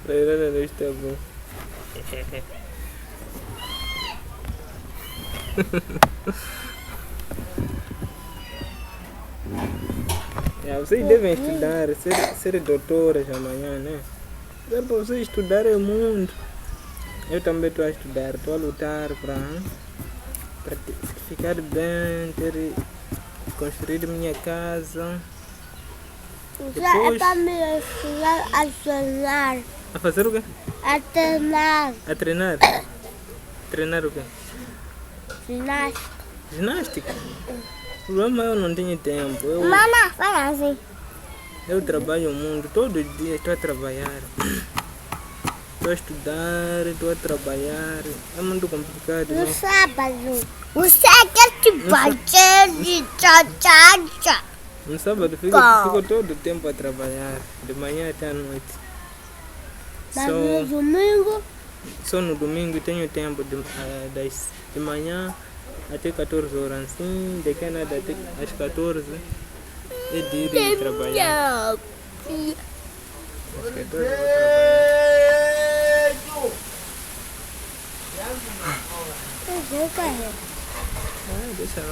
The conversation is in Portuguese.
Para ir a luz tá bom. Vocês devem estudar, ser doutoras amanhã, né? Para vocês estudarem muito. Eu também estou a estudar, estou a lutar para ficar bem, construir minha casa. Depois... É para me ensinar a treinar. A fazer o quê? A treinar. A treinar? Treinar o quê? Ginástica. Ginástica? O problema é eu não tenho tempo. Mama, faz assim. Eu trabalho muito, todo dia estou a trabalhar. Estou a estudar, estou a trabalhar. É muito complicado. No sábado, você quer te bater de tchá-tchá-tchá. No sábado fico todo o tempo a trabalhar, de manhã até à noite. Mas no domingo? Só no domingo tenho tempo de manhã até 14 horas. Assim, de que nada até às 14 é de ir trabalhar. Às 14 eu vou trabalhar. Deixa eu carregar. Deixa lá.